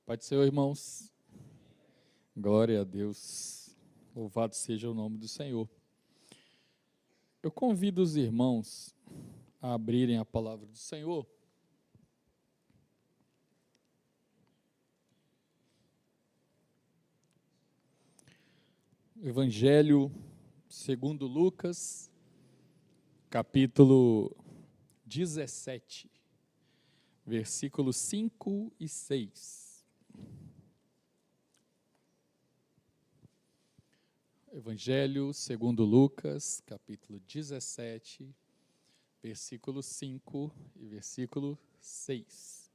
Pai do Senhor, irmãos, glória a Deus, louvado seja o nome do Senhor. Eu convido os irmãos a abrirem a palavra do Senhor. Evangelho segundo Lucas, capítulo 17, versículos 5 e 6. Evangelho segundo Lucas, capítulo 17, versículo 5 e versículo 6.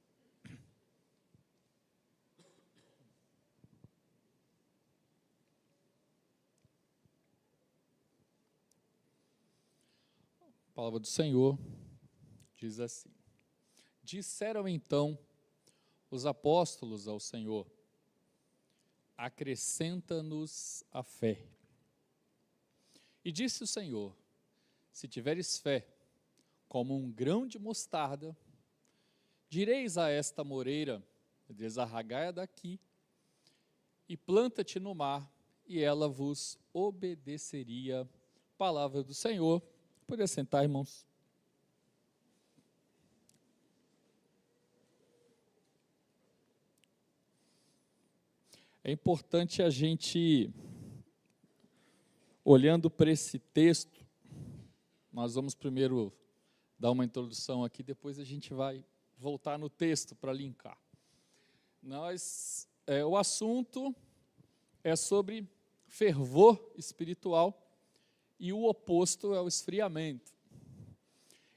A palavra do Senhor diz assim: Disseram então os apóstolos ao Senhor: acrescenta-nos a fé. E disse o Senhor: se tiveres fé, como um grão de mostarda, direis a esta moreira: desarraigai daqui, e planta-te no mar, e ela vos obedeceria. Palavra do Senhor. Pode sentar, irmãos. É importante a gente, olhando para esse texto, nós vamos primeiro dar uma introdução aqui, depois a gente vai voltar no texto para linkar. O assunto é sobre fervor espiritual e o oposto é o esfriamento.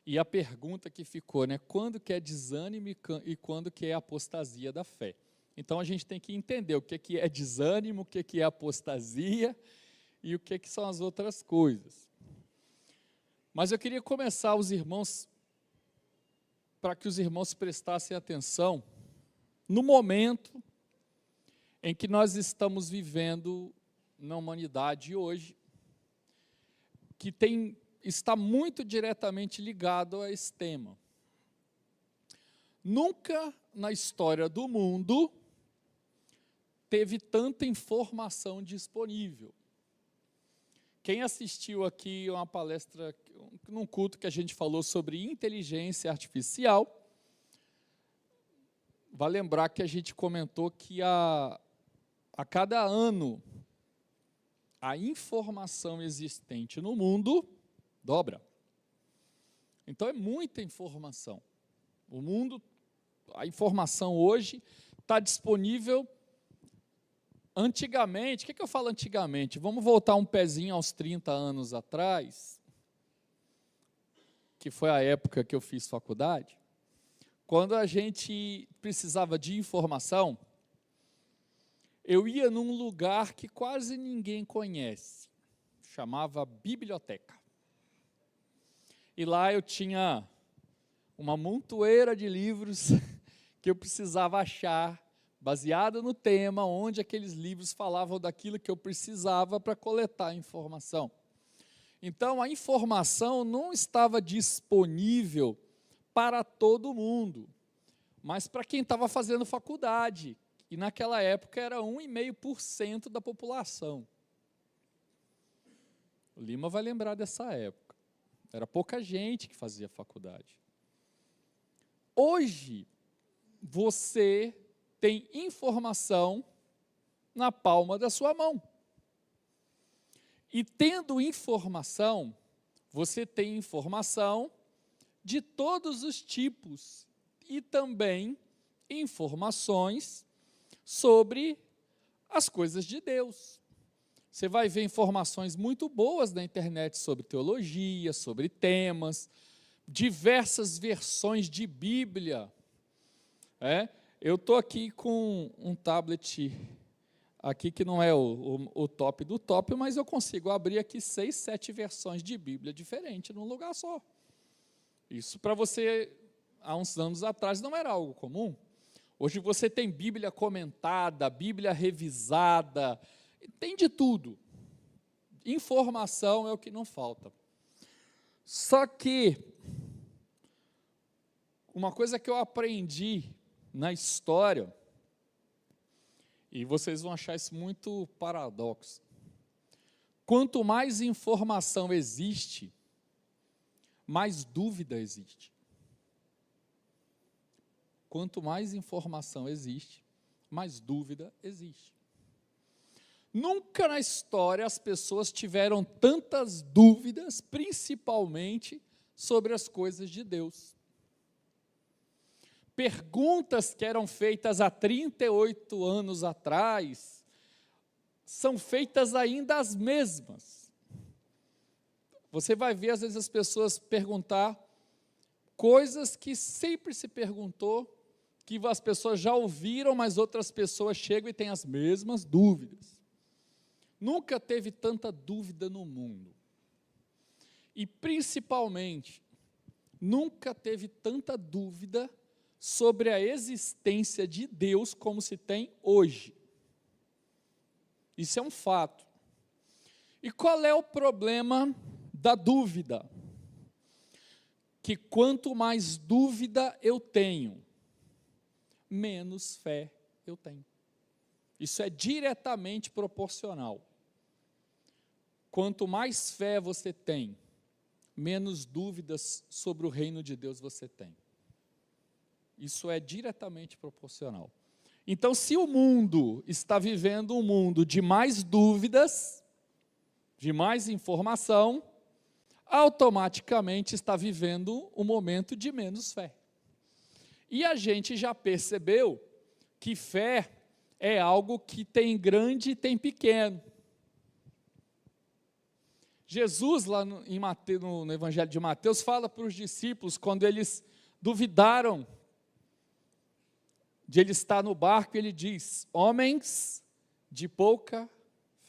E a pergunta que ficou, quando que é desânimo e quando que é apostasia da fé? Então a gente tem que entender o que é desânimo, o que é apostasia e o que são as outras coisas. Mas eu queria começar os irmãos, para que os irmãos prestassem atenção no momento em que nós estamos vivendo na humanidade hoje, que está muito diretamente ligado a esse tema. Nunca na história do mundo teve tanta informação disponível. Quem assistiu aqui uma palestra, num culto que a gente falou sobre inteligência artificial, vai lembrar que a gente comentou que a cada ano a informação existente no mundo dobra. Então é muita informação. A informação hoje está disponível. Antigamente, o que eu falo antigamente? Vamos voltar um pezinho aos 30 anos atrás, que foi a época que eu fiz faculdade, quando a gente precisava de informação, eu ia num lugar que quase ninguém conhece, chamava biblioteca. E lá eu tinha uma montoeira de livros que eu precisava achar, baseado no tema, onde aqueles livros falavam daquilo que eu precisava para coletar a informação. Então, a informação não estava disponível para todo mundo, mas para quem estava fazendo faculdade, e naquela época era 1,5% da população. O Lima vai lembrar dessa época. Era pouca gente que fazia faculdade. Hoje, você tem informação na palma da sua mão. E tendo informação, você tem informação de todos os tipos e também informações sobre as coisas de Deus. Você vai ver informações muito boas na internet sobre teologia, sobre temas, diversas versões de Bíblia. Eu estou aqui com um tablet aqui que não é o top do top, mas eu consigo abrir aqui 6, 7 versões de Bíblia diferentes num lugar só. Isso para você, há uns anos atrás, não era algo comum. Hoje você tem Bíblia comentada, Bíblia revisada, tem de tudo. Informação é o que não falta. Só que uma coisa que eu aprendi na história E vocês vão achar isso muito paradoxo. Quanto mais informação existe, mais dúvida existe. Quanto mais informação existe, mais dúvida existe. Nunca na história as pessoas tiveram tantas dúvidas, principalmente sobre as coisas de Deus. Perguntas que eram feitas há 38 anos atrás, são feitas ainda as mesmas. Você vai ver, às vezes, as pessoas perguntar coisas que sempre se perguntou, que as pessoas já ouviram, mas outras pessoas chegam e têm as mesmas dúvidas. Nunca teve tanta dúvida no mundo. E, principalmente, nunca teve tanta dúvida sobre a existência de Deus como se tem hoje. Isso é um fato. E qual é o problema da dúvida? Que quanto mais dúvida eu tenho, menos fé eu tenho. Isso é diretamente proporcional. Quanto mais fé você tem, menos dúvidas sobre o reino de Deus você tem. Isso é diretamente proporcional. Então, se o mundo está vivendo um mundo de mais dúvidas, de mais informação, automaticamente está vivendo um momento de menos fé. E a gente já percebeu que fé é algo que tem grande e tem pequeno. Jesus, lá no Evangelho de Mateus, fala para os discípulos, quando eles duvidaram de ele estar no barco, ele diz: homens de pouca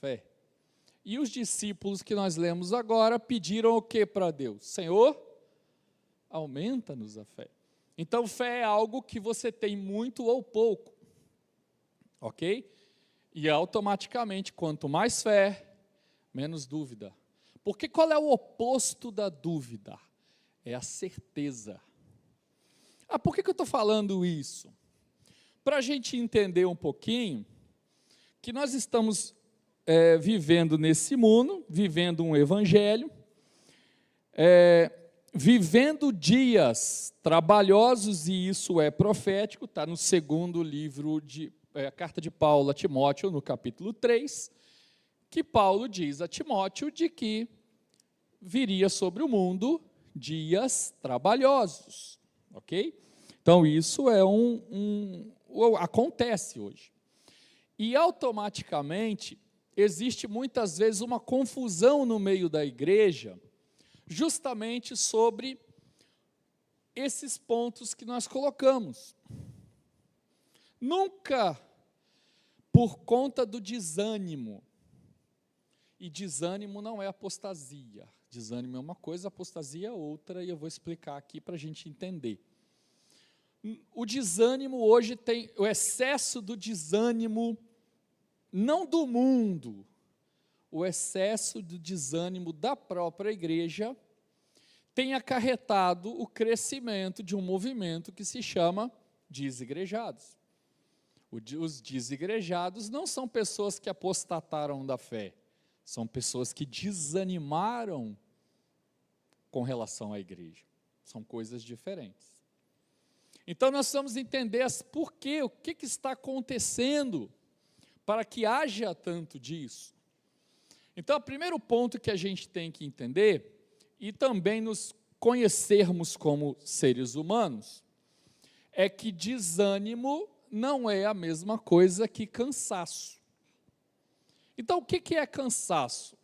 fé. E os discípulos que nós lemos agora pediram o que para Deus? Senhor, aumenta-nos a fé. Então, fé é algo que você tem muito ou pouco, ok? E automaticamente, quanto mais fé, menos dúvida. Porque qual é o oposto da dúvida? É a certeza. Por que eu estou falando isso? Para a gente entender um pouquinho que nós estamos vivendo nesse mundo, vivendo um evangelho, vivendo dias trabalhosos, e isso é profético, está no segundo livro, a carta de Paulo a Timóteo, no capítulo 3, que Paulo diz a Timóteo de que viria sobre o mundo dias trabalhosos, ok? Então, isso é acontece hoje. E, automaticamente, existe muitas vezes uma confusão no meio da igreja, justamente sobre esses pontos que nós colocamos. Nunca por conta do desânimo. E desânimo não é apostasia. Desânimo é uma coisa, apostasia é outra, e eu vou explicar aqui para a gente entender. O desânimo hoje tem, o excesso do desânimo, não do mundo, o excesso do desânimo da própria igreja tem acarretado o crescimento de um movimento que se chama desigrejados. Os desigrejados não são pessoas que apostataram da fé, são pessoas que desanimaram com relação à igreja. São coisas diferentes. Então, nós precisamos entender o que está acontecendo para que haja tanto disso. Então, o primeiro ponto que a gente tem que entender, e também nos conhecermos como seres humanos, é que desânimo não é a mesma coisa que cansaço. Então, o que é cansaço?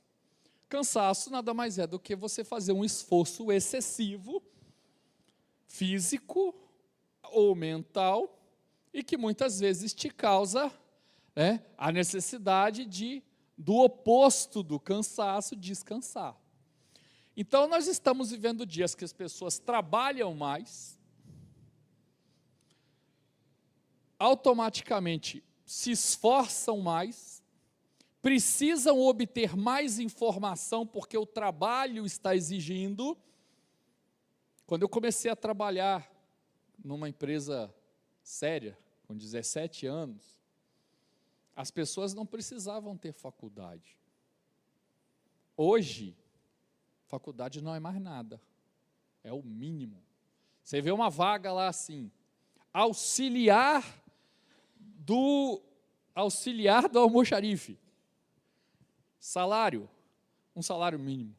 Cansaço nada mais é do que você fazer um esforço excessivo, físico ou mental, e que muitas vezes te causa a necessidade do oposto do cansaço, descansar. Então, nós estamos vivendo dias que as pessoas trabalham mais, automaticamente se esforçam mais, precisam obter mais informação porque o trabalho está exigindo. Quando eu comecei a trabalhar numa empresa séria, com 17 anos, as pessoas não precisavam ter faculdade. Hoje, faculdade não é mais nada, é o mínimo. Você vê uma vaga lá assim, auxiliar do almoxarife. Salário, um salário mínimo.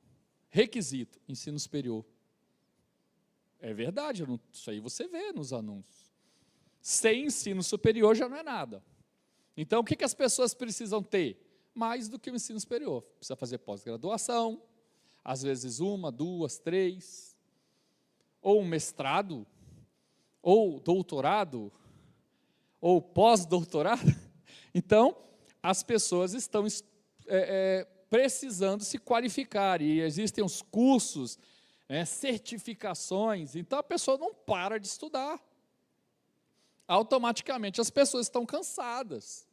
Requisito, ensino superior. É verdade, isso aí você vê nos anúncios. Sem ensino superior já não é nada. Então, o que as pessoas precisam ter? Mais do que o ensino superior. Precisa fazer pós-graduação, às vezes 1, 2, 3, ou um mestrado, ou doutorado, ou pós-doutorado. Então, as pessoas estão precisando se qualificar, e existem os cursos, certificações, então a pessoa não para de estudar. Automaticamente as pessoas estão cansadas.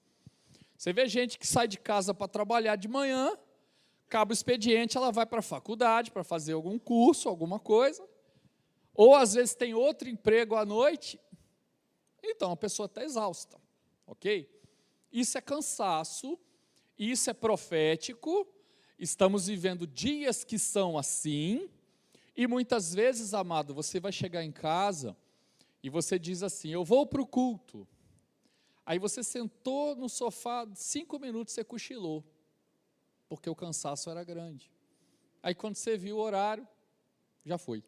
Você vê gente que sai de casa para trabalhar de manhã, acaba o expediente, ela vai para a faculdade para fazer algum curso, alguma coisa, ou às vezes tem outro emprego à noite, então a pessoa está exausta, ok? Isso é cansaço, isso é profético, estamos vivendo dias que são assim, e muitas vezes, amado, você vai chegar em casa e você diz assim, eu vou para o culto. Aí você sentou no sofá, 5 minutos você cochilou, porque o cansaço era grande. Aí quando você viu o horário, já foi.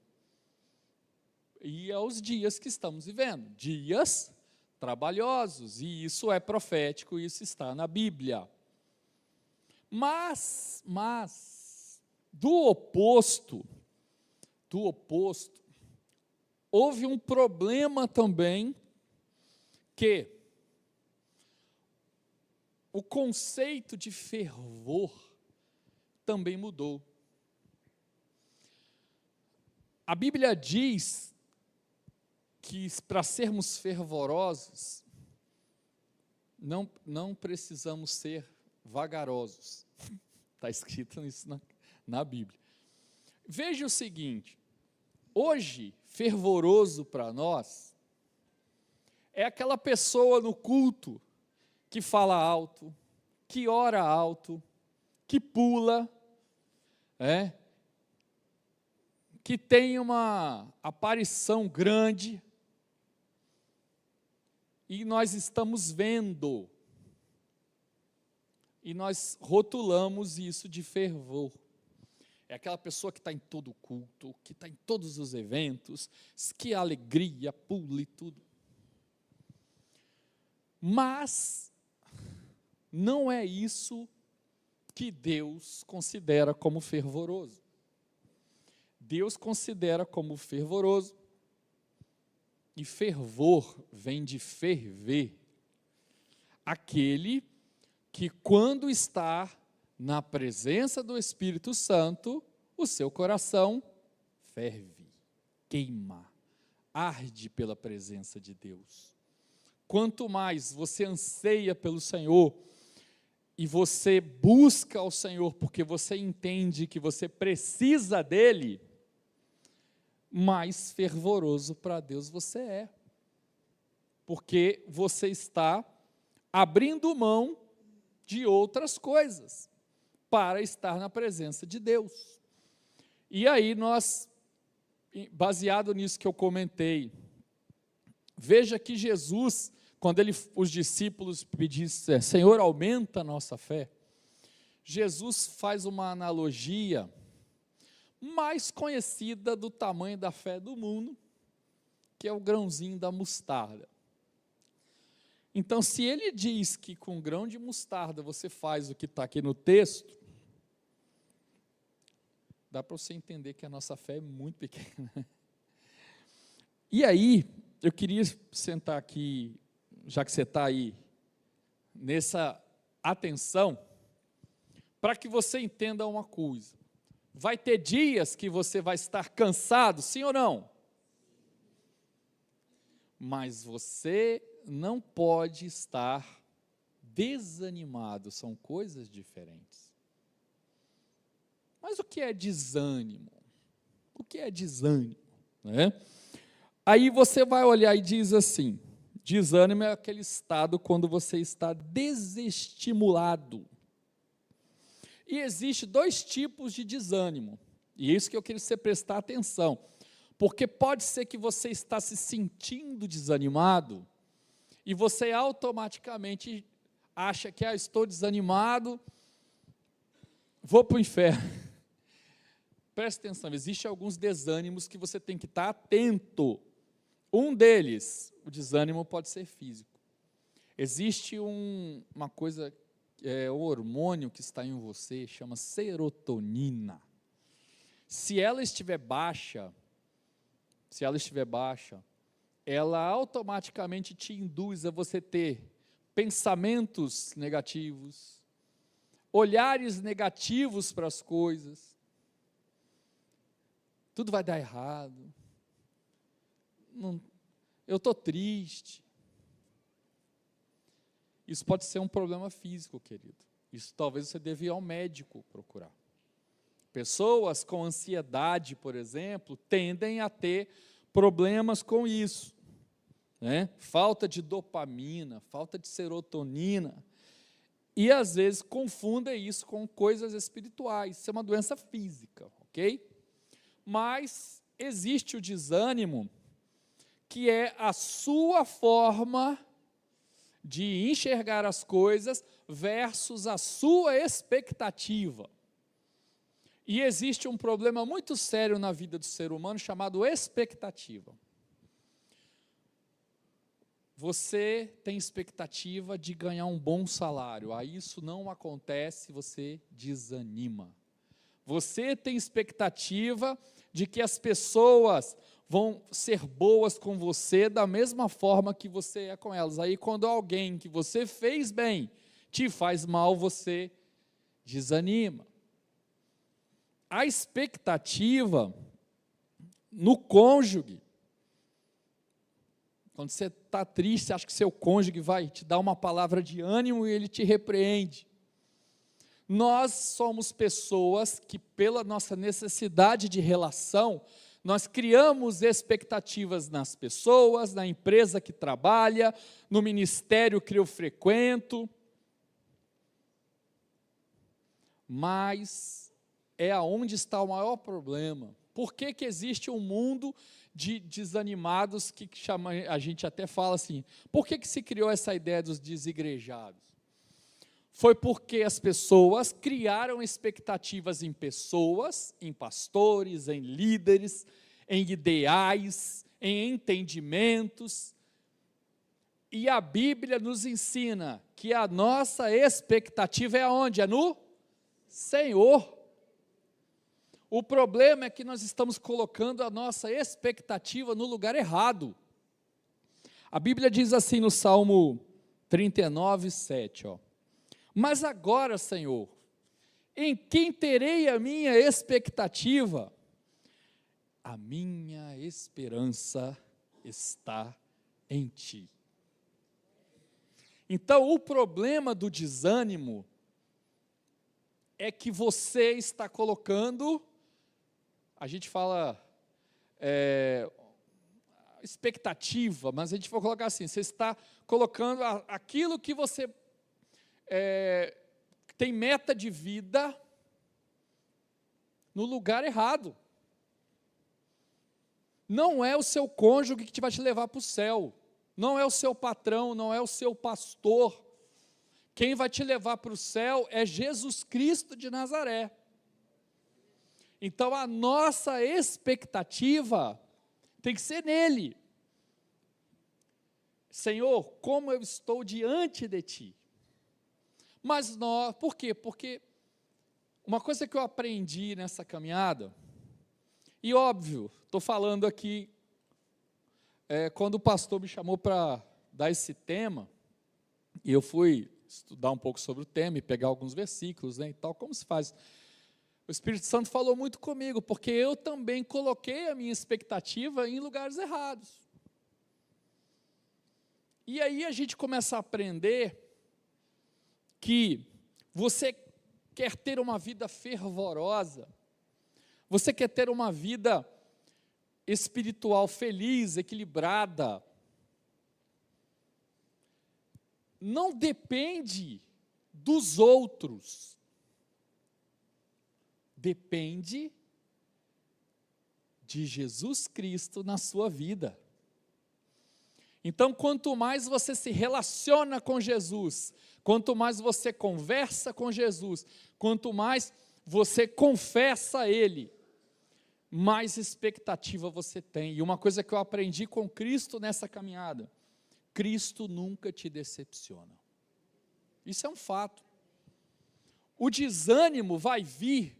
E é os dias que estamos vivendo, dias trabalhosos, e isso é profético, isso está na Bíblia. Mas do oposto, houve um problema também, que o conceito de fervor também mudou. A Bíblia diz que para sermos fervorosos, não precisamos ser vagarosos. Está escrito isso na Bíblia. Veja o seguinte, hoje, fervoroso para nós, é aquela pessoa no culto que fala alto, que ora alto, que pula, que tem uma aparição grande, e nós estamos vendo, e nós rotulamos isso de fervor. É aquela pessoa que está em todo culto, que está em todos os eventos, que alegria, pula e tudo. Mas não é isso que Deus considera como fervoroso. Deus considera como fervoroso, e fervor vem de ferver, aquele que quando está na presença do Espírito Santo, o seu coração ferve, queima, arde pela presença de Deus. Quanto mais você anseia pelo Senhor, e você busca ao Senhor, porque você entende que você precisa dEle, mais fervoroso para Deus você é. Porque você está abrindo mão de outras coisas, para estar na presença de Deus. E aí nós, baseado nisso que eu comentei, veja que Jesus, quando os discípulos pedissem, Senhor, aumenta a nossa fé, Jesus faz uma analogia mais conhecida do tamanho da fé do mundo, que é o grãozinho da mostarda. Então, se ele diz que com grão de mostarda você faz o que está aqui no texto, dá para você entender que a nossa fé é muito pequena. E aí, eu queria sentar aqui, já que você está aí, nessa atenção, para que você entenda uma coisa. Vai ter dias que você vai estar cansado, sim ou não? Mas você não pode estar desanimado, são coisas diferentes. Mas o que é desânimo? O que é desânimo? Aí você vai olhar e diz assim, Desânimo é aquele estado quando você está desestimulado. E existe 2 tipos de desânimo. E é isso que eu queria que você prestar atenção. Porque pode ser que você está se sentindo desanimado e você automaticamente acha que estou desanimado, vou para o inferno. Presta atenção, existem alguns desânimos que você tem que estar atento. Um deles, o desânimo pode ser físico. Existe uma coisa, um hormônio que está em você, chama serotonina. Se ela estiver baixa, ela automaticamente te induz a você ter pensamentos negativos, olhares negativos para as coisas. Tudo vai dar errado. Eu estou triste. Isso pode ser um problema físico, querido. Isso talvez você deva ir ao médico procurar. Pessoas com ansiedade, por exemplo, tendem a ter problemas com isso, né? Falta de dopamina, falta de serotonina, e às vezes confundem isso com coisas espirituais. Isso é uma doença física, ok? Mas existe o desânimo, que é a sua forma de enxergar as coisas versus a sua expectativa. E existe um problema muito sério na vida do ser humano chamado expectativa. Você tem expectativa de ganhar um bom salário, aí isso não acontece, você desanima. Você tem expectativa de que as pessoas vão ser boas com você da mesma forma que você é com elas. Aí quando alguém que você fez bem te faz mal, você desanima. A expectativa no cônjuge, quando você está triste, acha que seu cônjuge vai te dar uma palavra de ânimo e ele te repreende. Nós somos pessoas que, pela nossa necessidade de relação, nós criamos expectativas nas pessoas, na empresa que trabalha, no ministério que eu frequento, mas é aonde está o maior problema. Por que existe um mundo de desanimados que chama, a gente até fala assim, por que se criou essa ideia dos desigrejados? Foi porque as pessoas criaram expectativas em pessoas, em pastores, em líderes, em ideais, em entendimentos. E a Bíblia nos ensina que a nossa expectativa é aonde? É no Senhor. O problema é que nós estamos colocando a nossa expectativa no lugar errado. A Bíblia diz assim no Salmo 39, 7, ó. Mas agora, Senhor, em quem terei a minha expectativa? A minha esperança está em Ti. Então, o problema do desânimo é que você está colocando, a gente fala expectativa, mas a gente vai colocar assim, você está colocando aquilo que você tem meta de vida no lugar errado. Não é o seu cônjuge que vai te levar para o céu, não é o seu patrão, não é o seu pastor. Quem vai te levar para o céu é Jesus Cristo de Nazaré. Então a nossa expectativa tem que ser nele. Senhor, como eu estou diante de Ti. Mas nós, por quê? Porque uma coisa que eu aprendi nessa caminhada, e óbvio, estou falando aqui, quando o pastor me chamou para dar esse tema, e eu fui estudar um pouco sobre o tema e pegar alguns versículos, né, e tal, como se faz. O Espírito Santo falou muito comigo, porque eu também coloquei a minha expectativa em lugares errados. E aí a gente começa a aprender que você quer ter uma vida fervorosa, você quer ter uma vida espiritual feliz, equilibrada, não depende dos outros, depende de Jesus Cristo na sua vida. Então, quanto mais você se relaciona com Jesus, quanto mais você conversa com Jesus, quanto mais você confessa a Ele, mais expectativa você tem. E uma coisa que eu aprendi com Cristo nessa caminhada: Cristo nunca te decepciona. Isso é um fato. O desânimo vai vir,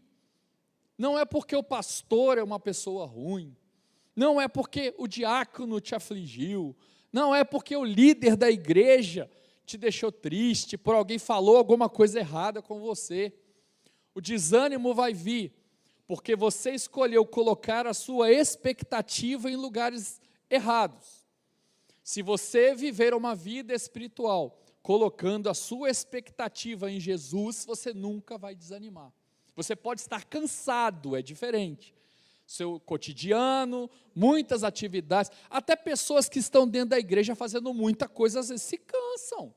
não é porque o pastor é uma pessoa ruim, não é porque o diácono te afligiu, não é porque o líder da igreja te deixou triste, por alguém falou alguma coisa errada com você. O desânimo vai vir porque você escolheu colocar a sua expectativa em lugares errados. Se você viver uma vida espiritual colocando a sua expectativa em Jesus, você nunca vai desanimar. Você pode estar cansado, é diferente. Seu cotidiano, muitas atividades, até pessoas que estão dentro da igreja fazendo muita coisa, às vezes se cansam,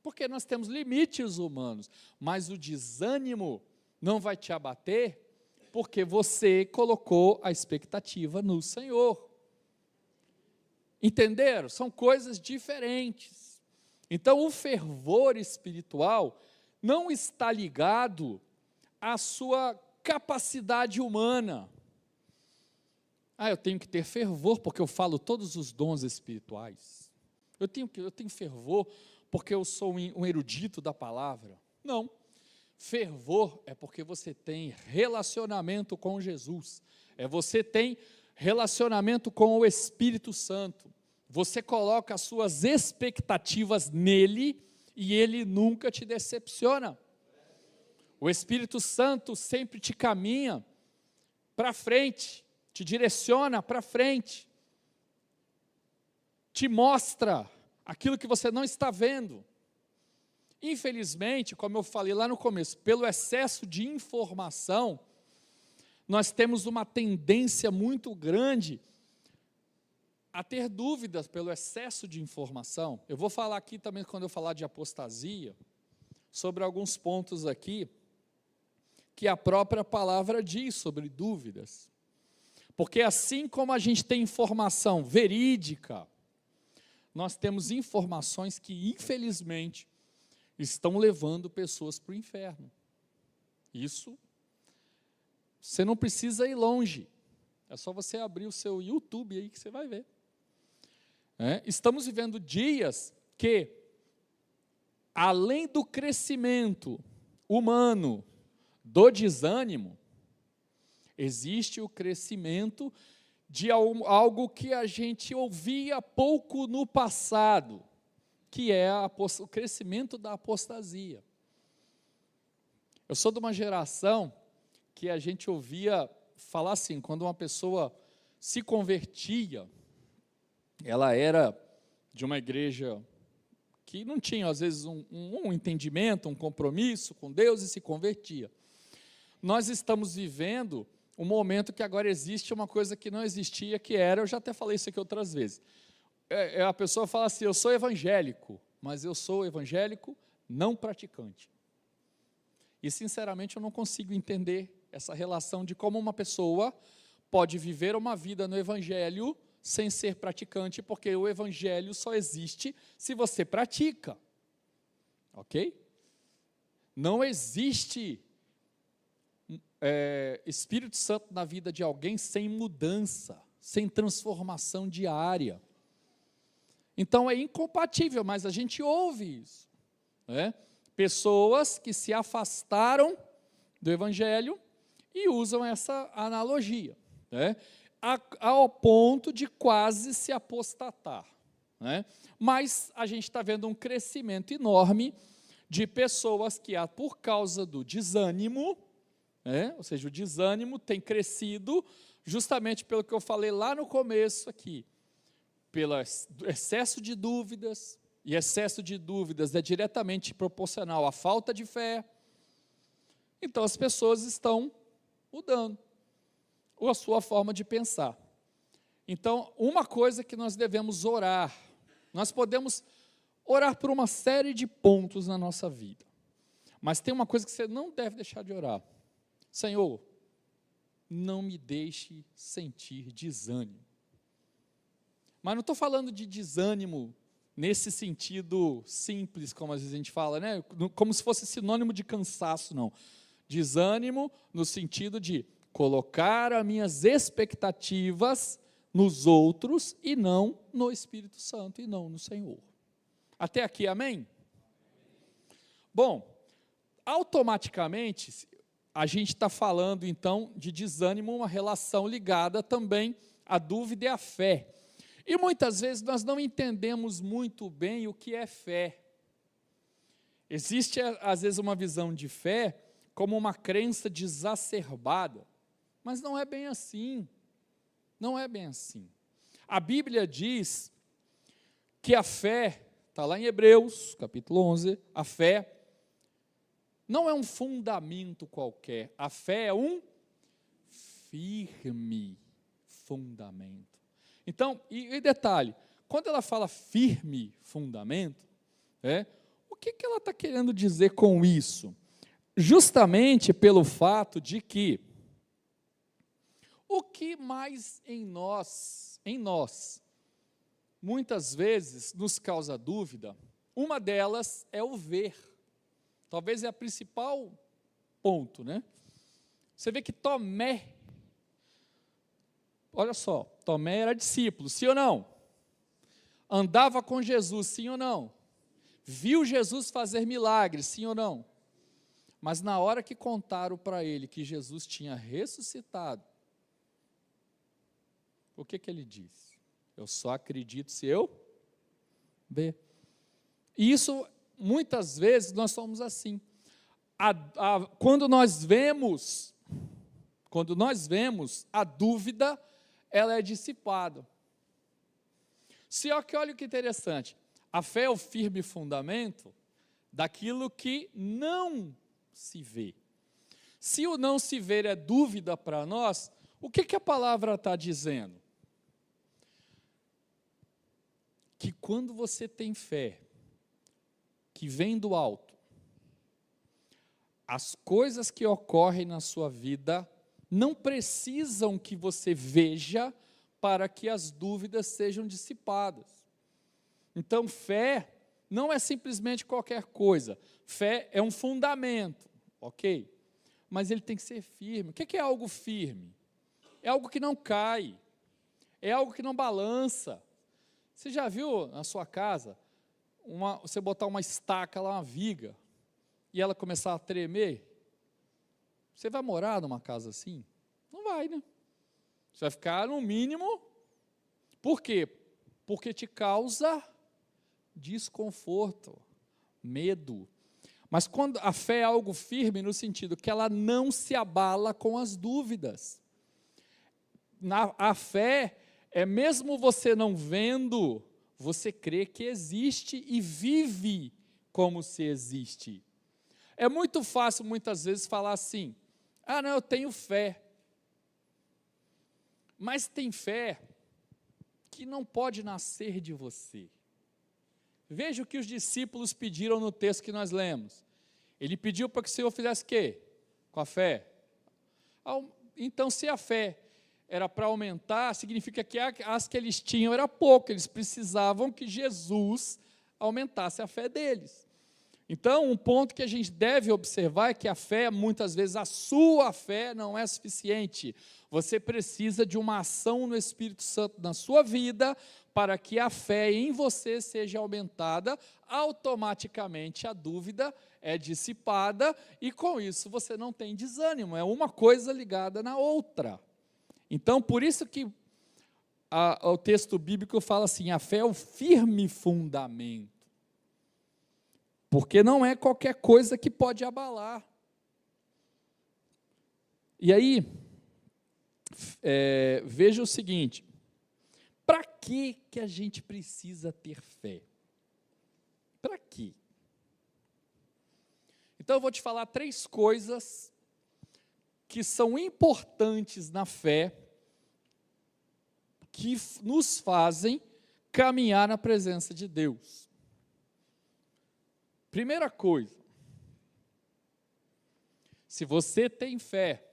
porque nós temos limites humanos, mas o desânimo não vai te abater, porque você colocou a expectativa no Senhor. Entenderam? São coisas diferentes. Então, o fervor espiritual não está ligado à sua capacidade humana. Eu tenho que ter fervor porque eu falo todos os dons espirituais. Eu tenho fervor porque eu sou um erudito da palavra. Não. Fervor é porque você tem relacionamento com Jesus. Você tem relacionamento com o Espírito Santo. Você coloca as suas expectativas nele e ele nunca te decepciona. O Espírito Santo sempre te caminha para frente, te direciona para frente, te mostra aquilo que você não está vendo. Infelizmente, como eu falei lá no começo, pelo excesso de informação, nós temos uma tendência muito grande a ter dúvidas pelo excesso de informação. Eu vou falar aqui também, quando eu falar de apostasia, sobre alguns pontos aqui, que a própria palavra diz sobre dúvidas. Porque assim como a gente tem informação verídica, nós temos informações que, infelizmente, estão levando pessoas para o inferno. Isso, você não precisa ir longe. É só você abrir o seu YouTube aí que você vai ver. Estamos vivendo dias que, além do crescimento humano, do desânimo, existe o crescimento de algo que a gente ouvia pouco no passado, que é o crescimento da apostasia. Eu sou de uma geração que a gente ouvia falar assim, quando uma pessoa se convertia, ela era de uma igreja que não tinha, às vezes, um entendimento, um compromisso com Deus e se convertia. Nós estamos vivendo um momento que agora existe uma coisa que não existia, que era, eu já até falei isso aqui outras vezes, a pessoa fala assim, eu sou evangélico, mas eu sou evangélico não praticante. E, sinceramente, eu não consigo entender essa relação de como uma pessoa pode viver uma vida no evangelho sem ser praticante, porque o evangelho só existe se você pratica. Ok? Não existe Espírito Santo na vida de alguém sem mudança, sem transformação diária. Então é incompatível, mas a gente ouve isso. Pessoas que se afastaram do evangelho e usam essa analogia, ao ponto de quase se apostatar. Mas a gente está vendo um crescimento enorme de pessoas que, por causa do desânimo, ou seja, o desânimo tem crescido justamente pelo que eu falei lá no começo aqui, pelo excesso de dúvidas, e excesso de dúvidas é diretamente proporcional à falta de fé. Então as pessoas estão mudando a sua forma de pensar. Então, uma coisa que nós devemos orar, nós podemos orar por uma série de pontos na nossa vida. Mas tem uma coisa que você não deve deixar de orar. Senhor, não me deixe sentir desânimo. Mas não estou falando de desânimo nesse sentido simples, como às vezes a gente fala, né? Como se fosse sinônimo de cansaço, não. Desânimo no sentido de colocar as minhas expectativas nos outros e não no Espírito Santo e não no Senhor. Até aqui, amém? Bom, automaticamente, a gente está falando, então, de desânimo, uma relação ligada também à dúvida e à fé. E muitas vezes nós não entendemos muito bem o que é fé. Existe, às vezes, uma visão de fé como uma crença desacerbada, mas não é bem assim. Não é bem assim. A Bíblia diz que a fé, está lá em Hebreus, capítulo 11, a fé não é um fundamento qualquer, a fé é um firme fundamento. Então, e detalhe, quando ela fala firme fundamento, o que ela está querendo dizer com isso? Justamente pelo fato de que o que mais em nós, muitas vezes nos causa dúvida, uma delas é o ver. Talvez é a principal ponto, né? Você vê que Tomé, olha só, Tomé era discípulo, sim ou não? Andava com Jesus, sim ou não? Viu Jesus fazer milagres, sim ou não? Mas na hora que contaram para ele que Jesus tinha ressuscitado, o que ele disse? Eu só acredito se eu ver. E isso, muitas vezes, nós somos assim. Quando nós vemos a dúvida, ela é dissipada. Só que olha que interessante, a fé é o firme fundamento daquilo que não se vê. Se o não se ver é dúvida para nós, o que a palavra está dizendo? Que quando você tem fé, que vem do alto, as coisas que ocorrem na sua vida não precisam que você veja para que as dúvidas sejam dissipadas. Então, fé não é simplesmente qualquer coisa. Fé é um fundamento, ok? Mas ele tem que ser firme. O que é algo firme? É algo que não cai, é algo que não balança. Você já viu na sua casa, você botar uma estaca lá, uma viga, e ela começar a tremer? Você vai morar numa casa assim? Não vai, né? Você vai ficar no mínimo. Por quê? Porque te causa desconforto, medo. Mas quando a fé é algo firme no sentido que ela não se abala com as dúvidas. A fé é mesmo você não vendo, você crê que existe e vive como se existe. É muito fácil muitas vezes falar assim, não, eu tenho fé. Mas tem fé que não pode nascer de você. Veja o que os discípulos pediram no texto que nós lemos. Ele pediu para que o Senhor fizesse o quê? Com a fé. Então, se a fé era para aumentar, significa que as que eles tinham era pouco, eles precisavam que Jesus aumentasse a fé deles. Então, um ponto que a gente deve observar é que a fé, muitas vezes, a sua fé não é suficiente. Você precisa de uma ação no Espírito Santo na sua vida, para que a fé em você seja aumentada, automaticamente a dúvida é dissipada, e com isso você não tem desânimo, é uma coisa ligada na outra. Então, por isso que o texto bíblico fala assim, a fé é o firme fundamento, porque não é qualquer coisa que pode abalar. E aí, veja o seguinte, para que a gente precisa ter fé? Para quê? Então eu vou te falar 3 coisas que são importantes na fé, que nos fazem caminhar na presença de Deus. Primeira coisa, se você tem fé,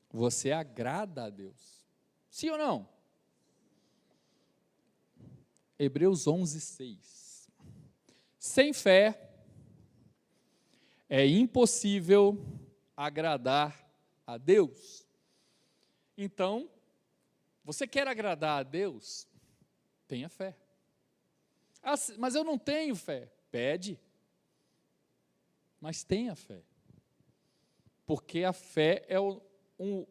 você agrada a Deus. Sim ou não? Hebreus 11:6. Sem fé, é impossível agradar a Deus. Então, você quer agradar a Deus? Tenha fé. Ah, mas eu não tenho fé. Pede. Mas tenha fé. Porque a fé é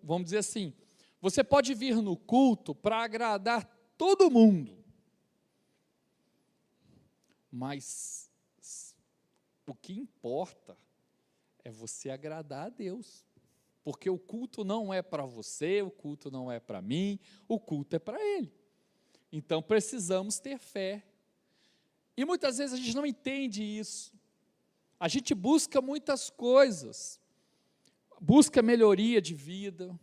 vamos dizer assim, você pode vir no culto para agradar todo mundo. Mas o que importa é você agradar a Deus. Porque o culto não é para você, o culto não é para mim, o culto é para Ele. Então precisamos ter fé. E muitas vezes a gente não entende isso. A gente busca muitas coisas. Busca melhoria de vida.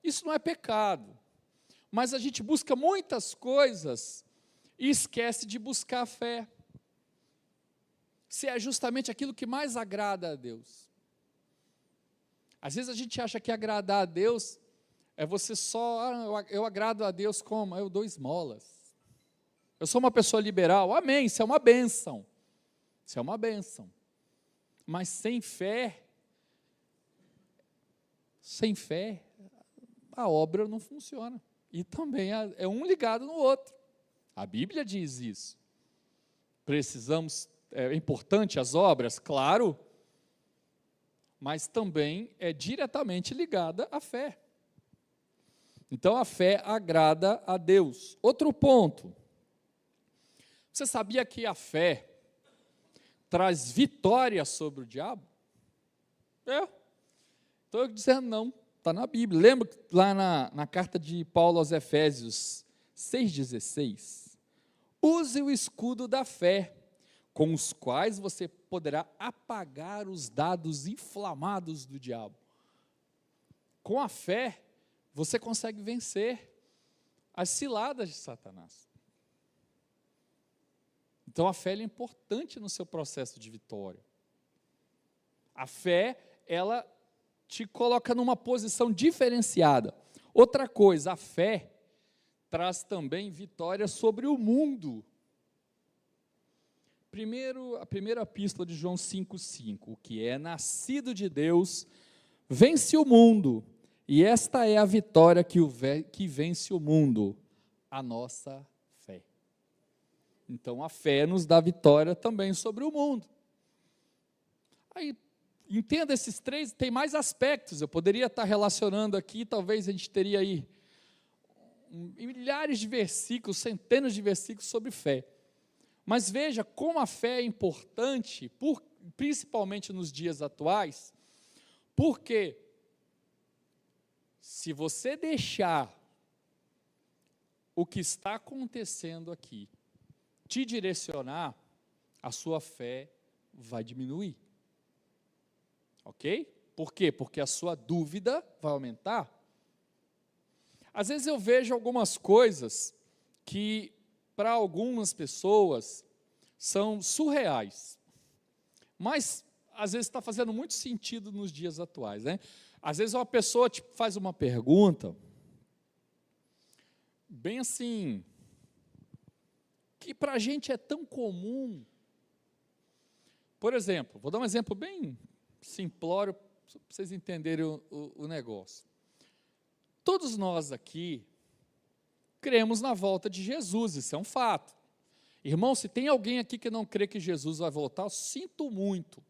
Isso não é pecado. Mas a gente busca muitas coisas e esquece de buscar a fé. Se é justamente aquilo que mais agrada a Deus. Às vezes a gente acha que agradar a Deus é você só, eu agrado a Deus como? Eu dou esmolas. Eu sou uma pessoa liberal. Amém, isso é uma bênção. Isso é uma bênção. Mas sem fé, a obra não funciona. E também é um ligado no outro. A Bíblia diz isso. É importante as obras, claro, mas também é diretamente ligada à fé. Então a fé agrada a Deus. Outro ponto. Você sabia que a fé traz vitória sobre o diabo? Estou dizendo não, está na Bíblia. Lembra lá na carta de Paulo aos Efésios 6,16? Use o escudo da fé, com os quais você poderá apagar os dados inflamados do diabo. Com a fé, você consegue vencer as ciladas de Satanás. Então a fé é importante no seu processo de vitória. A fé, ela te coloca numa posição diferenciada. Outra coisa, a fé traz também vitória sobre o mundo. A primeira epístola de João 5,5, o que é nascido de Deus, vence o mundo, e esta é a vitória que vence o mundo, a nossa fé. Então a fé nos dá vitória também sobre o mundo. Aí, entenda esses três, tem mais aspectos, eu poderia estar relacionando aqui, talvez a gente teria aí milhares de versículos, centenas de versículos sobre fé. Mas veja como a fé é importante, principalmente nos dias atuais, porque se você deixar o que está acontecendo aqui te direcionar, a sua fé vai diminuir. Ok? Por quê? Porque a sua dúvida vai aumentar. Às vezes eu vejo algumas coisas que, para algumas pessoas, são surreais. Mas, às vezes, está fazendo muito sentido nos dias atuais, né? Às vezes uma pessoa te faz uma pergunta, bem assim, que para a gente é tão comum. Por exemplo, vou dar um exemplo bem simplório, para vocês entenderem o negócio. Todos nós aqui cremos na volta de Jesus, isso é um fato. Irmão, se tem alguém aqui que não crê que Jesus vai voltar, eu sinto muito.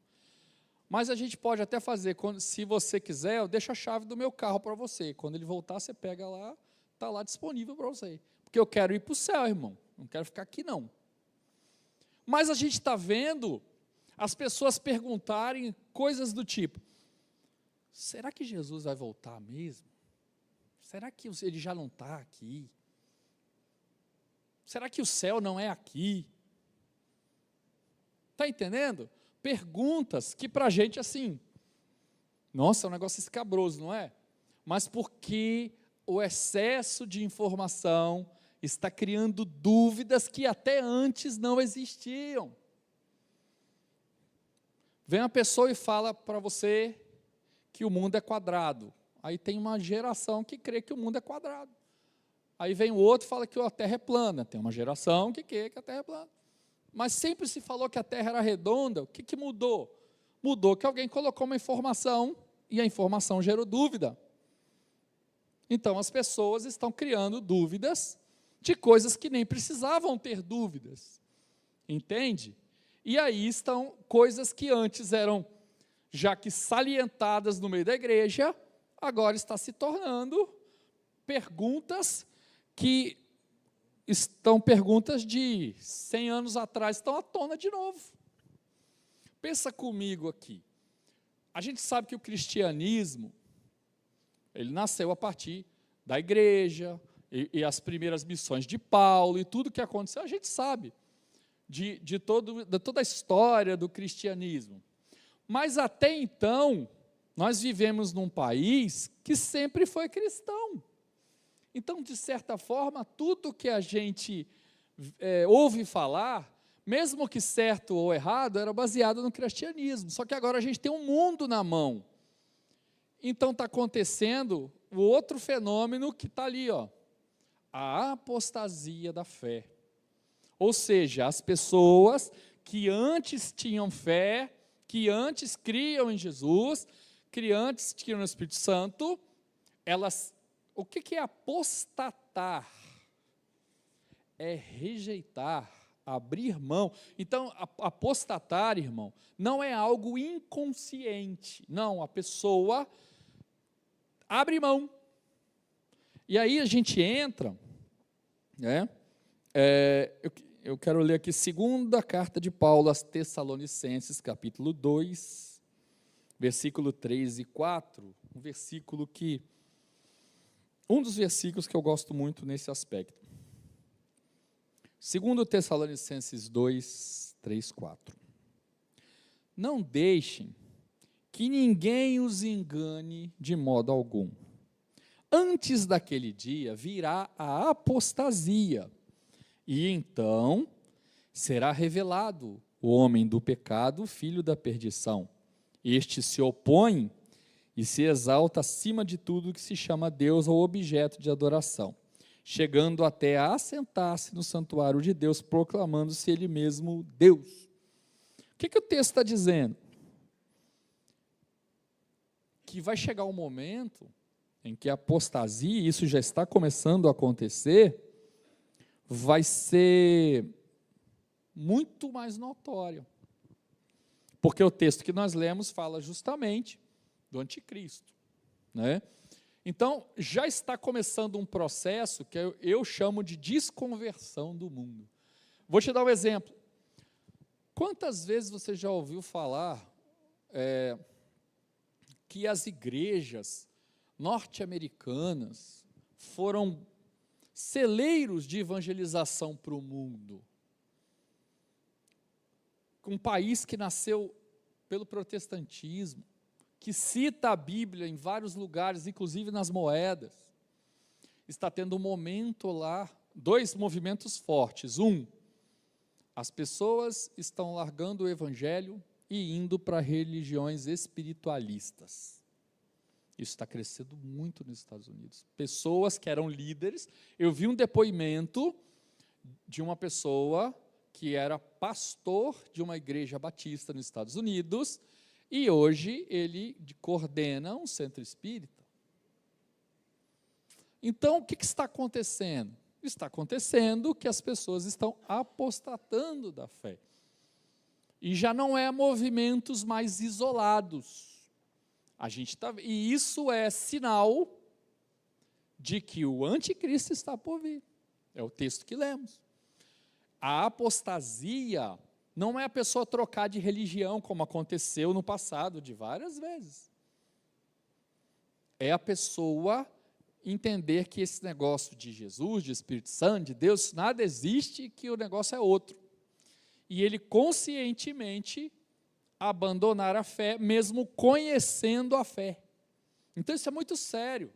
Mas a gente pode até fazer, se você quiser, eu deixo a chave do meu carro para você. Quando ele voltar, você pega lá, está lá disponível para você. Porque eu quero ir para o céu, irmão. Não quero ficar aqui, não. Mas a gente está vendo as pessoas perguntarem coisas do tipo, será que Jesus vai voltar mesmo? Será que ele já não está aqui? Será que o céu não é aqui? Está entendendo? Perguntas que para a gente assim, nossa, é um negócio escabroso, não é? Mas porque o excesso de informação está criando dúvidas que até antes não existiam. Vem uma pessoa e fala para você que o mundo é quadrado. Aí tem uma geração que crê que o mundo é quadrado. Aí vem o outro e fala que a Terra é plana. Tem uma geração que crê que a Terra é plana. Mas sempre se falou que a Terra era redonda. O que mudou? Mudou que alguém colocou uma informação e a informação gerou dúvida. Então as pessoas estão criando dúvidas de coisas que nem precisavam ter dúvidas. Entende? E aí estão coisas que antes eram, já que salientadas no meio da igreja, agora está se tornando perguntas que perguntas de 100 anos atrás, estão à tona de novo. Pensa comigo aqui. A gente sabe que o cristianismo, ele nasceu a partir da igreja, e as primeiras missões de Paulo, e tudo que aconteceu, a gente sabe de toda a história do cristianismo. Mas até então, nós vivemos num país que sempre foi cristão. Então, de certa forma, tudo que a gente ouve falar, mesmo que certo ou errado, era baseado no cristianismo. Só que agora a gente tem um mundo na mão. Então está acontecendo o outro fenômeno que está ali, ó, a apostasia da fé. Ou seja, as pessoas que antes tinham fé, que antes criam em Jesus, que antes criam no Espírito Santo, elas... O que é apostatar? É rejeitar, abrir mão. Então, apostatar, irmão, não é algo inconsciente. Não, a pessoa abre mão. E aí a gente entra, né? Eu quero ler aqui segunda carta de Paulo aos Tessalonicenses, capítulo 2, versículo 3 e 4, um dos versículos que eu gosto muito nesse aspecto. Segundo Tessalonicenses 2, 3, 4. Não deixem que ninguém os engane de modo algum. Antes daquele dia virá a apostasia, e então será revelado o homem do pecado, o filho da perdição. Este se opõe e se exalta acima de tudo que se chama Deus ou objeto de adoração, chegando até a assentar-se no santuário de Deus, proclamando-se ele mesmo Deus. O que o texto está dizendo? Que vai chegar um momento em que a apostasia, e isso já está começando a acontecer, vai ser muito mais notório. Porque o texto que nós lemos fala justamente do anticristo, né? Então, já está começando um processo que eu chamo de desconversão do mundo. Vou te dar um exemplo. Quantas vezes você já ouviu falar que as igrejas norte-americanas foram celeiros de evangelização para o mundo? Um país que nasceu pelo protestantismo, que cita a Bíblia em vários lugares, inclusive nas moedas, está tendo um momento lá, dois movimentos fortes. As pessoas estão largando o evangelho e indo para religiões espiritualistas. Isso está crescendo muito nos Estados Unidos. Pessoas que eram líderes, eu vi um depoimento de uma pessoa que era pastor de uma igreja batista nos Estados Unidos, e hoje ele coordena um centro espírita. Então, o que está acontecendo? Está acontecendo que as pessoas estão apostatando da fé. E já não é movimentos mais isolados. E isso é sinal de que o anticristo está por vir. É o texto que lemos. A apostasia não é a pessoa trocar de religião, como aconteceu no passado, de várias vezes. É a pessoa entender que esse negócio de Jesus, de Espírito Santo, de Deus, nada existe, que o negócio é outro. E ele conscientemente abandonar a fé, mesmo conhecendo a fé. Então isso é muito sério.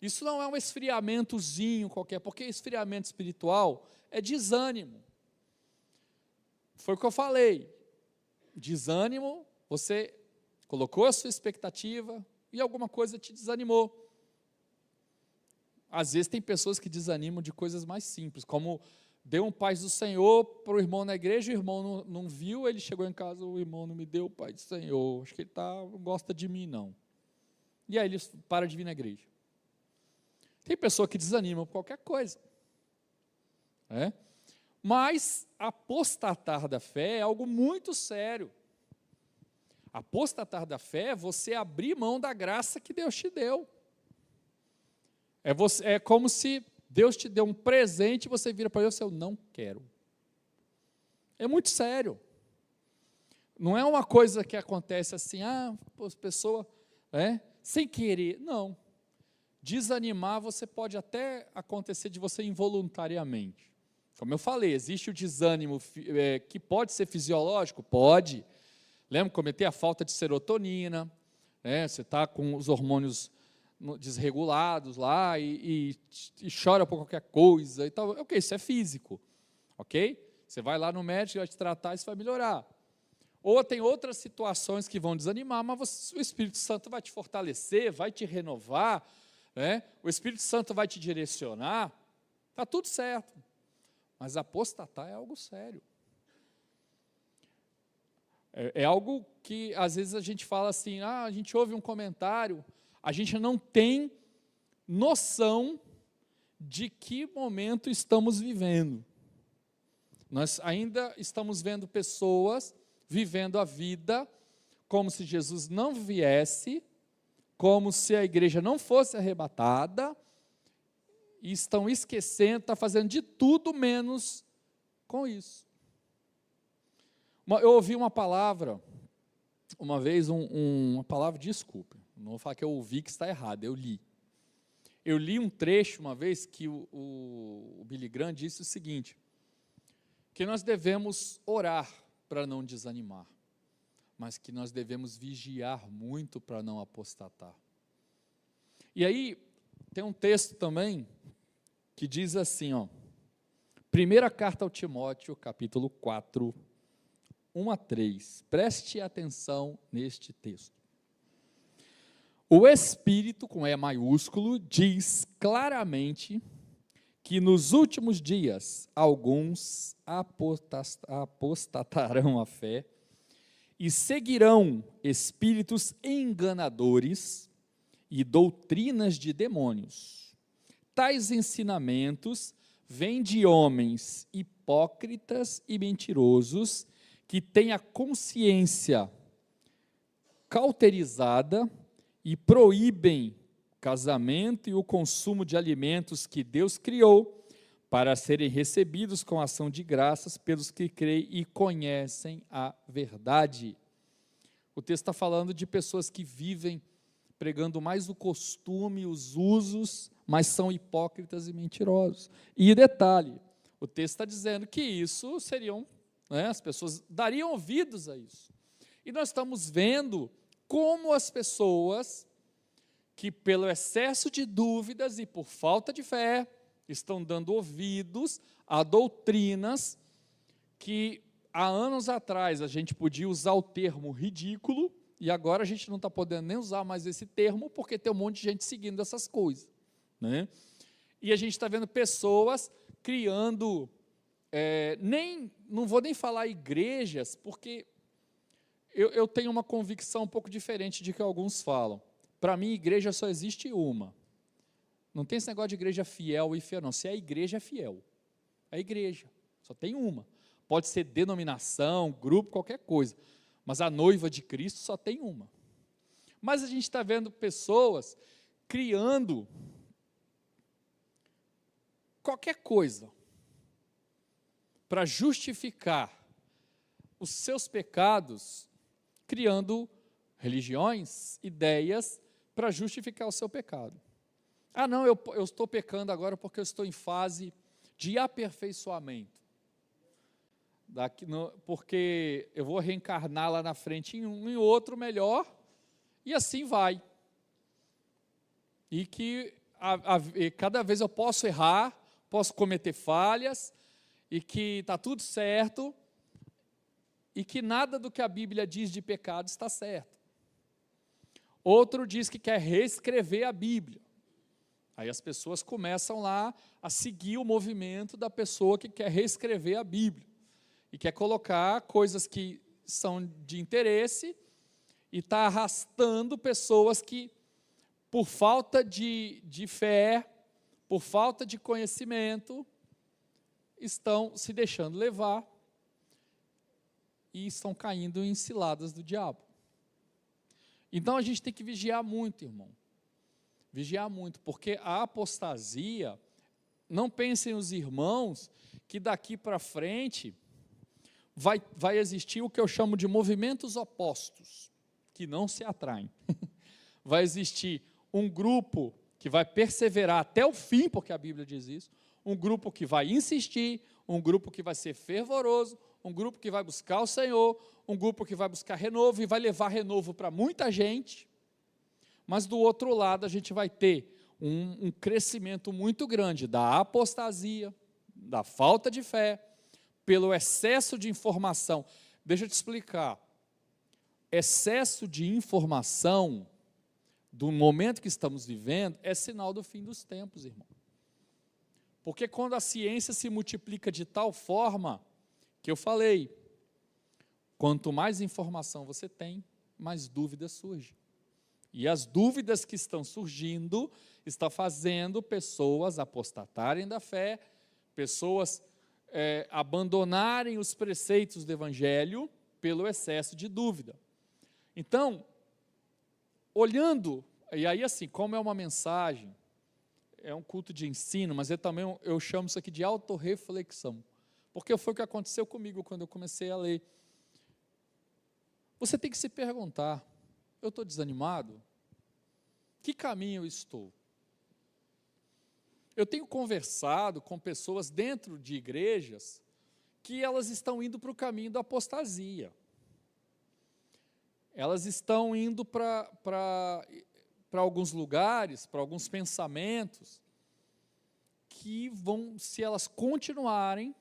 Isso não é um esfriamentozinho qualquer, porque esfriamento espiritual é desânimo. Foi o que eu falei. Desânimo, você colocou a sua expectativa e alguma coisa te desanimou. Às vezes tem pessoas que desanimam de coisas mais simples, como deu um Paz do Senhor para o irmão na igreja, o irmão não viu, ele chegou em casa, o irmão não me deu o Paz do Senhor, acho que ele não gosta de mim não. E aí ele para de vir na igreja. Tem pessoa que desanima por qualquer coisa. Mas apostatar da fé é algo muito sério. Apostatar da fé é você abrir mão da graça que Deus te deu. É como se Deus te deu um presente e você vira para ele e eu não quero. É muito sério. Não é uma coisa que acontece assim, pessoa, sem querer. Não. Desanimar você pode até acontecer de você involuntariamente. Como eu falei, existe o desânimo que pode ser fisiológico? Pode. Lembra, cometer a falta de serotonina, você está com os hormônios desregulados lá e chora por qualquer coisa e tal. Ok, isso é físico, ok? Você vai lá no médico, vai te tratar, isso vai melhorar. Ou tem outras situações que vão desanimar, mas o Espírito Santo vai te fortalecer, vai te renovar, o Espírito Santo vai te direcionar, está tudo certo. Mas apostatar é algo sério. É algo que, às vezes, a gente fala assim, a gente ouve um comentário, a gente não tem noção de que momento estamos vivendo. Nós ainda estamos vendo pessoas vivendo a vida como se Jesus não viesse, como se a igreja não fosse arrebatada, e estão esquecendo, estão fazendo de tudo menos com isso. Eu ouvi uma palavra, uma vez, uma palavra, desculpa, não vou falar que eu ouvi que está errado, eu li. Eu li um trecho uma vez que o Billy Graham disse o seguinte, que nós devemos orar para não desanimar, mas que nós devemos vigiar muito para não apostatar. E aí, tem um texto também que diz assim, primeira carta ao Timóteo, capítulo 4, 1 a 3, preste atenção neste texto. O Espírito, com E maiúsculo, diz claramente que nos últimos dias alguns apostatarão a fé e seguirão espíritos enganadores e doutrinas de demônios. Tais ensinamentos vêm de homens hipócritas e mentirosos que têm a consciência cauterizada e proíbem casamento e o consumo de alimentos que Deus criou para serem recebidos com ação de graças pelos que creem e conhecem a verdade. O texto está falando de pessoas que vivem pregando mais o costume, os usos, mas são hipócritas e mentirosos. E detalhe, o texto está dizendo que isso seriam, as pessoas dariam ouvidos a isso. E nós estamos vendo como as pessoas que pelo excesso de dúvidas e por falta de fé, estão dando ouvidos a doutrinas que há anos atrás a gente podia usar o termo ridículo, e agora a gente não está podendo nem usar mais esse termo, porque tem um monte de gente seguindo essas coisas. E a gente está vendo pessoas criando, não vou nem falar igrejas, porque eu tenho uma convicção um pouco diferente de que alguns falam. Para mim, igreja só existe uma. Não tem esse negócio de igreja fiel e fiel, não. Se é igreja, é fiel. É igreja, só tem uma. Pode ser denominação, grupo, qualquer coisa. Mas a noiva de Cristo só tem uma. Mas a gente está vendo pessoas criando qualquer coisa para justificar os seus pecados, criando religiões, ideias, para justificar o seu pecado. Não, eu estou pecando agora porque eu estou em fase de aperfeiçoamento. Porque eu vou reencarnar lá na frente em um e outro melhor, e assim vai. E que cada vez eu posso errar, posso cometer falhas, e que está tudo certo, e que nada do que a Bíblia diz de pecado está certo. Outro diz que quer reescrever a Bíblia. Aí as pessoas começam lá a seguir o movimento da pessoa que quer reescrever a Bíblia, e quer colocar coisas que são de interesse, e está arrastando pessoas que, por falta de fé, por falta de conhecimento, estão se deixando levar e estão caindo em ciladas do diabo. Então a gente tem que vigiar muito, irmão. Vigiar muito, porque a apostasia, não pensem os irmãos que daqui para frente vai existir o que eu chamo de movimentos opostos, que não se atraem. Vai existir um grupo que vai perseverar até o fim, porque a Bíblia diz isso, um grupo que vai insistir, um grupo que vai ser fervoroso, um grupo que vai buscar o Senhor, um grupo que vai buscar renovo e vai levar renovo para muita gente, mas do outro lado a gente vai ter um crescimento muito grande da apostasia, da falta de fé, pelo excesso de informação. Deixa eu te explicar, excesso de informação do momento que estamos vivendo é sinal do fim dos tempos, irmão. Porque quando a ciência se multiplica de tal forma, que eu falei, quanto mais informação você tem, mais dúvidas surgem. E as dúvidas que estão surgindo, estão fazendo pessoas apostatarem da fé, pessoas abandonarem os preceitos do Evangelho pelo excesso de dúvida. Então, olhando, e aí assim, como é uma mensagem, é um culto de ensino, mas eu chamo isso aqui de autorreflexão, porque foi o que aconteceu comigo quando eu comecei a ler. Você tem que se perguntar, eu estou desanimado? Que caminho eu estou? Eu tenho conversado com pessoas dentro de igrejas que elas estão indo para o caminho da apostasia. Elas estão indo para alguns lugares, para alguns pensamentos, que vão, se elas continuarem,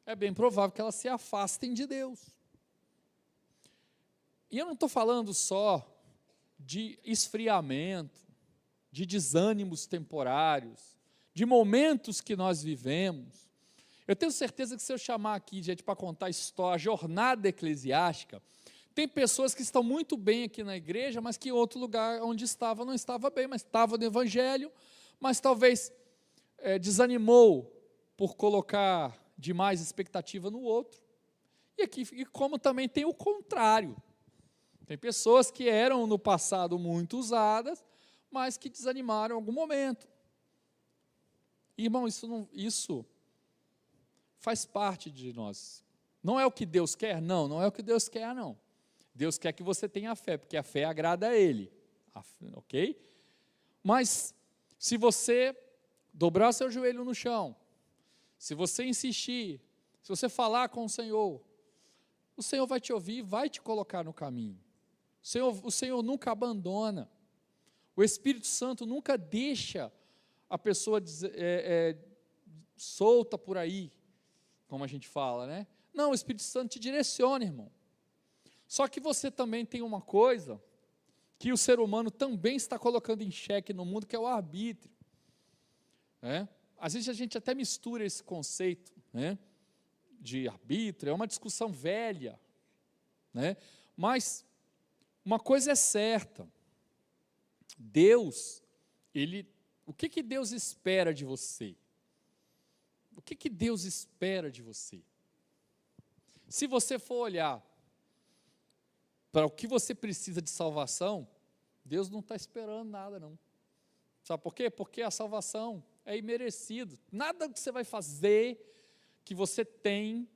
é bem provável que elas se afastem de Deus. E eu não estou falando só de esfriamento, de desânimos temporários, de momentos que nós vivemos. Eu tenho certeza que se eu chamar aqui gente para contar a história, a jornada eclesiástica, tem pessoas que estão muito bem aqui na igreja, mas que em outro lugar onde estava não estava bem, mas estava no evangelho, mas talvez desanimou por colocar demais expectativa no outro. E como também tem o contrário. Tem pessoas que eram no passado muito usadas, mas que desanimaram em algum momento. Irmão, isso faz parte de nós. Não é o que Deus quer? Não, não é o que Deus quer, não. Deus quer que você tenha fé, porque a fé agrada a Ele, ok? Mas, se você dobrar seu joelho no chão, se você insistir, se você falar com o Senhor vai te ouvir, vai te colocar no caminho. O Senhor nunca abandona. O Espírito Santo nunca deixa a pessoa solta por aí, como a gente fala, né? Não, o Espírito Santo te direciona, irmão. Só que você também tem uma coisa que o ser humano também está colocando em xeque no mundo, que é o arbítrio. Às vezes a gente até mistura esse conceito, de arbítrio, é uma discussão velha, mas uma coisa é certa, Deus, o que Deus espera de você? O que Deus espera de você? Se você for olhar para o que você precisa de salvação, Deus não está esperando nada, não. Sabe por quê? Porque a salvação é imerecido. Nada que você vai fazer, que você tem,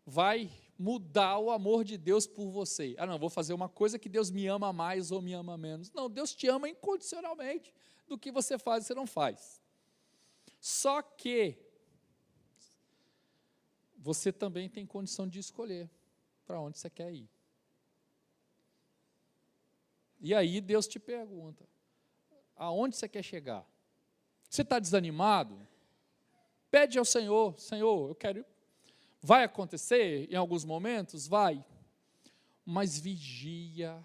vai mudar o amor de Deus por você. Ah, não, vou fazer uma coisa que Deus me ama mais ou me ama menos. Não, Deus te ama incondicionalmente do que você faz e você não faz. Só que você também tem condição de escolher para onde você quer ir. E aí Deus te pergunta, aonde você quer chegar? Você está desanimado? Pede ao Senhor, Senhor, eu quero. Vai acontecer em alguns momentos? Vai. Mas vigia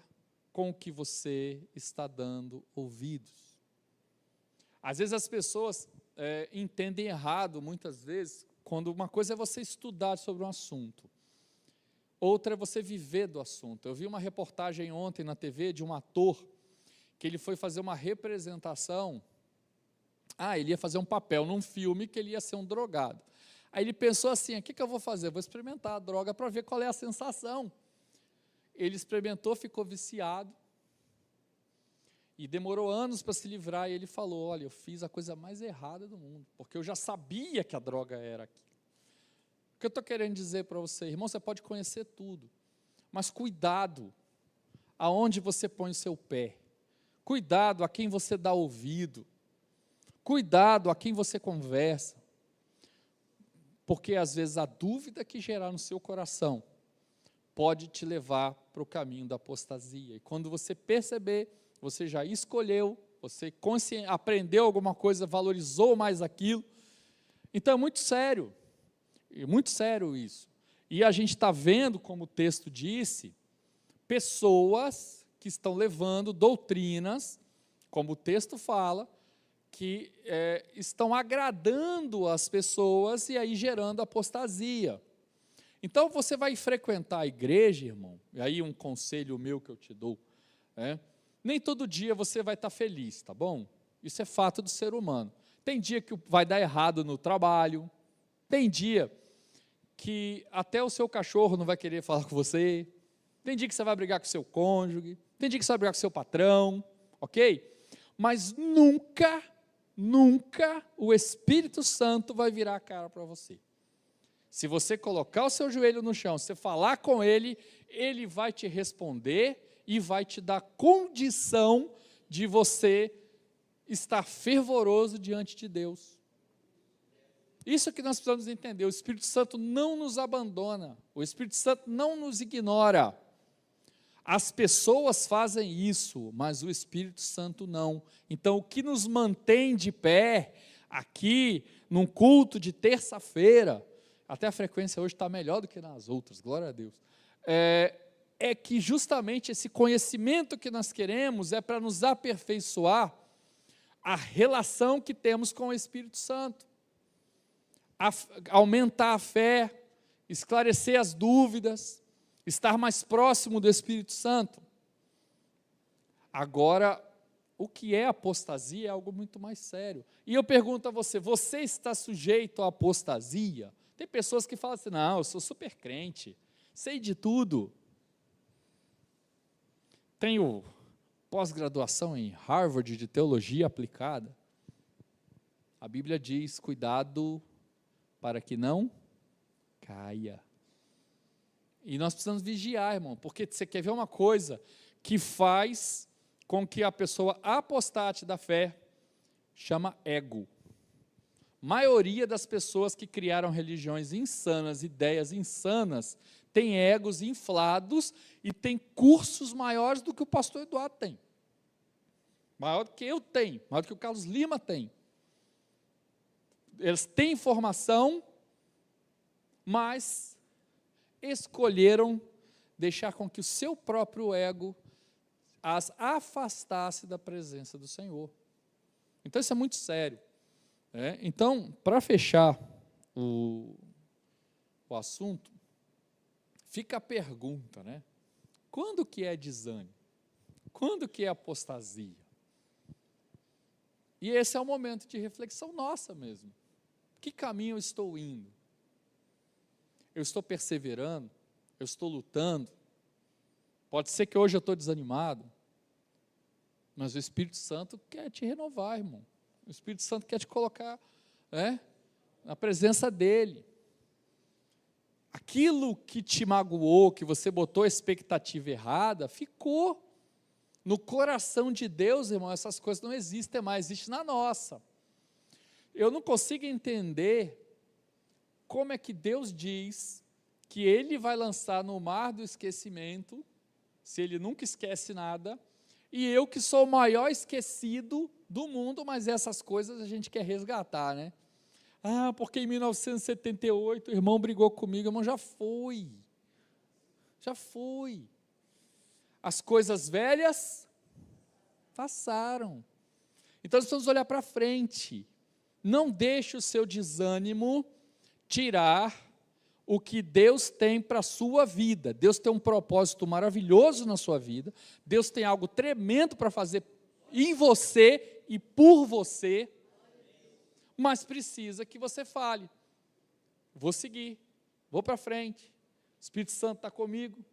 com o que você está dando ouvidos. Às vezes as pessoas entendem errado, muitas vezes, quando uma coisa é você estudar sobre um assunto, outra é você viver do assunto. Eu vi uma reportagem ontem na TV de um ator, que ele foi fazer uma representação, ele ia fazer um papel num filme que ele ia ser um drogado. Aí ele pensou assim, o que eu vou fazer? Eu vou experimentar a droga para ver qual é a sensação. Ele experimentou, ficou viciado, e demorou anos para se livrar, e ele falou, olha, eu fiz a coisa mais errada do mundo, porque eu já sabia que a droga era aquilo. O que eu estou querendo dizer para você, irmão, você pode conhecer tudo, mas cuidado aonde você põe o seu pé, cuidado a quem você dá ouvido, cuidado a quem você conversa, porque às vezes a dúvida que gerar no seu coração pode te levar para o caminho da apostasia, e quando você perceber, você já escolheu, você aprendeu alguma coisa, valorizou mais aquilo. Então é muito sério isso. E a gente está vendo, como o texto disse, pessoas que estão levando doutrinas, como o texto fala, que estão agradando as pessoas e aí gerando apostasia. Então você vai frequentar a igreja, irmão, e aí um conselho meu que eu te dou, nem todo dia você vai estar feliz, tá bom? Isso é fato do ser humano. Tem dia que vai dar errado no trabalho, tem dia que até o seu cachorro não vai querer falar com você, tem dia que você vai brigar com o seu cônjuge, tem dia que você vai brigar com o seu patrão, ok? Mas nunca o Espírito Santo vai virar a cara para você. Se você colocar o seu joelho no chão, se você falar com ele, ele vai te responder e vai te dar condição de você estar fervoroso diante de Deus. Isso que nós precisamos entender, o Espírito Santo não nos abandona, o Espírito Santo não nos ignora. As pessoas fazem isso, mas o Espírito Santo não. Então, o que nos mantém de pé, aqui, num culto de terça-feira, até a frequência hoje está melhor do que nas outras, glória a Deus, é que justamente esse conhecimento que nós queremos é para nos aperfeiçoar a relação que temos com o Espírito Santo, aumentar a fé, esclarecer as dúvidas, estar mais próximo do Espírito Santo. Agora, o que é apostasia é algo muito mais sério. E eu pergunto a você, você está sujeito à apostasia? Tem pessoas que falam assim, não, eu sou super crente, sei de tudo. Tenho pós-graduação em Harvard de teologia aplicada. A Bíblia diz, cuidado para que não caia. E nós precisamos vigiar, irmão, porque você quer ver uma coisa que faz com que a pessoa apostate da fé, chama ego. Maioria das pessoas que criaram religiões insanas, ideias insanas, tem egos inflados e tem cursos maiores do que o pastor Eduardo tem. Maior do que eu tenho, maior do que o Carlos Lima tem. Eles têm informação, mas escolheram deixar com que o seu próprio ego as afastasse da presença do Senhor. Então isso é muito sério. Então, para fechar o assunto, fica a pergunta, quando que é desânimo? Quando que é apostasia? E esse é o momento de reflexão nossa mesmo. Que caminho eu estou indo? Eu estou perseverando? Eu estou lutando? Pode ser que hoje eu estou desanimado, mas o Espírito Santo quer te renovar, irmão. O Espírito Santo quer te colocar na presença dEle. Aquilo que te magoou, que você botou a expectativa errada, ficou. No coração de Deus, irmão, essas coisas não existem mais, existe na nossa. Eu não consigo entender como é que Deus diz que Ele vai lançar no mar do esquecimento, se Ele nunca esquece nada, e eu que sou o maior esquecido do mundo, mas essas coisas a gente quer resgatar, né? Ah, porque em 1978 o irmão brigou comigo. Irmão, já foi. Já foi. As coisas velhas passaram. Então, nós precisamos olhar para frente. Não deixe o seu desânimo tirar o que Deus tem para a sua vida. Deus tem um propósito maravilhoso na sua vida. Deus tem algo tremendo para fazer em você e por você. Mas precisa que você fale. Vou seguir, vou para frente. O Espírito Santo está comigo.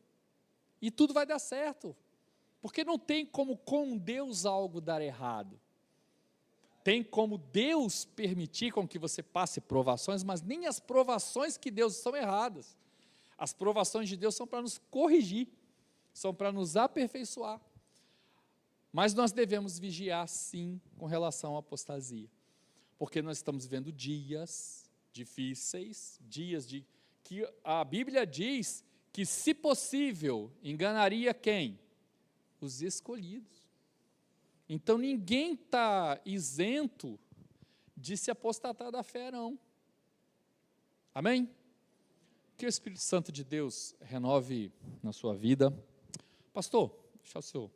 E tudo vai dar certo. Porque não tem como com Deus algo dar errado. Tem como Deus permitir com que você passe provações, mas nem as provações que Deus são erradas. As provações de Deus são para nos corrigir, são para nos aperfeiçoar. Mas nós devemos vigiar sim com relação à apostasia. Porque nós estamos vivendo dias difíceis, dias de que a Bíblia diz que, se possível, enganaria quem? Os escolhidos. Então, ninguém está isento de se apostatar da fé, não. Amém? Que o Espírito Santo de Deus renove na sua vida. Pastor, deixa o seu